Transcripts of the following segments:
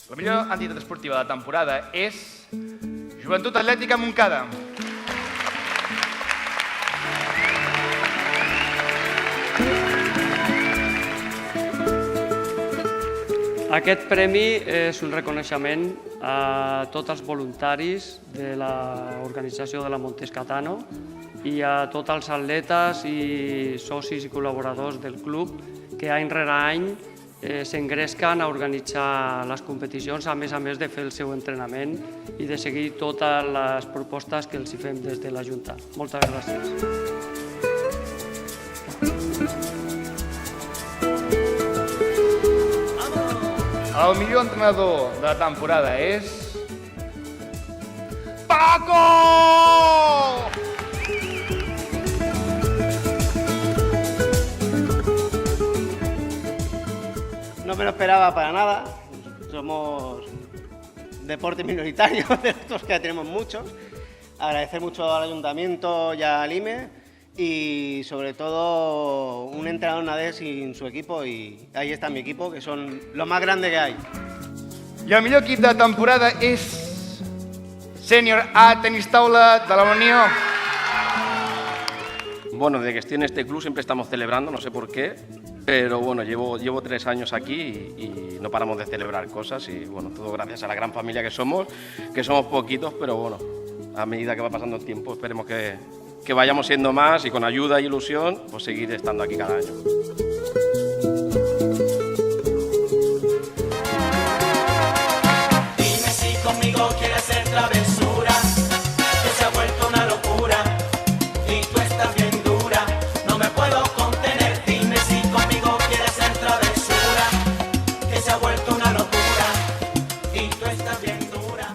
La millor entitat esportiva de la temporada és Joventut Atlètica Montcada. Aquest premi és un reconeixement a tots els voluntaris de l'organització de la Montescatano i a tots els atletes i socis i col·laboradors del club que any rere any s'engresquen a organitzar les competicions, a més de fer el seu entrenament i de seguir totes les propostes que els fem des de la Junta. Moltes gràcies. El millor entrenador de la temporada és... Paco! No me lo esperaba para nada. Somos deporte minoritario, de estos que tenemos muchos. Agradecer mucho al Ayuntamiento y al IME y sobre todo un entrenador nadé sin su equipo, y ahí está mi equipo, que son lo más grande que hay. I el millor equip de temporada és Sènior A Tenis Taula de la Unió. Bueno, desde que estoy en este club siempre estamos celebrando, no sé por qué, pero bueno, llevo 3 años aquí y no paramos de celebrar cosas y bueno, todo gracias a la gran familia que somos poquitos, pero bueno, a medida que va pasando el tiempo esperemos que vayamos siendo más y con ayuda e ilusión pues seguir estando aquí cada año. Dime si conmigo quieres hacer travesura, que se ha vuelto una locura y tú estás bien dura, no me puedo contener. Dime si conmigo quieres hacer travesura, que se ha vuelto una locura y tú estás bien dura.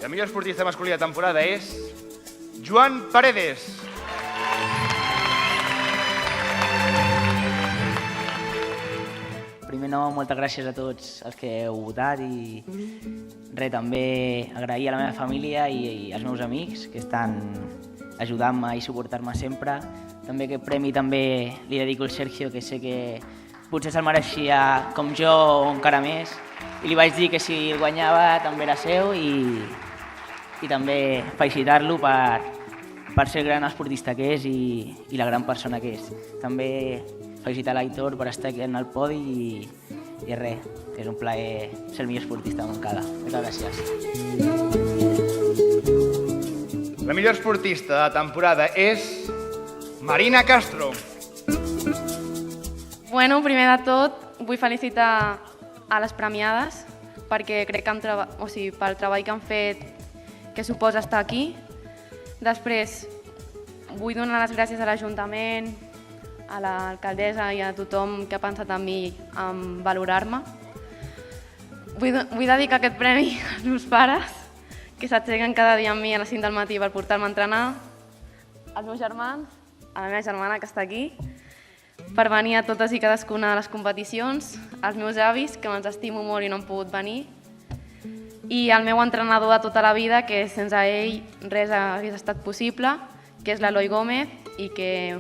El millor esportista masculí de temporada és Joan Paredes. Primer moltes gràcies a tots els que heu votat i també agrair a la meva família i als meus amics que estan ajudant-me i suportant-me sempre. També aquest premi també li dedico al Sergio, que sé que potser se'l mereixia com jo o encara més, i li vaig dir que si el guanyava també era seu i també felicitar-lo per ser el gran esportista que és i la gran persona que és. També felicitar l'Aitor per estar aquí en el podi i res, és un plaer ser el millor esportista de Montcada. Moltes gràcies. La millor esportista de la temporada és Marina Castro. Bueno, primer de tot vull felicitar a les premiades perquè crec que pel treball que han fet, que suposa estar aquí. Després vull donar les gràcies a l'Ajuntament, a l'alcaldessa i a tothom que ha pensat en mi en valorar-me. Vull dedicar aquest premi als meus pares, que s'aixequen cada dia amb mi a les 5 del matí per portar-me a entrenar, als meus germans, a la meva germana que està aquí, per venir a totes i cadascuna de les competicions, als meus avis, que me'ls estimo molt i no han pogut venir, i al meu entrenador de tota la vida, que sense ell res hagués estat possible, que és l'Eloi Gómez, i que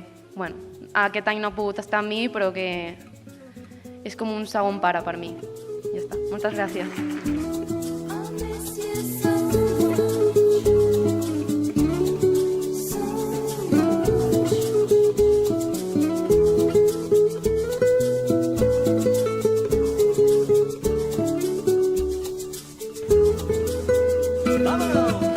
aquest any no ha pogut estar amb mi, però que és com un segon pare per mi. Ja està. Moltes gràcies. ¡Vámonos!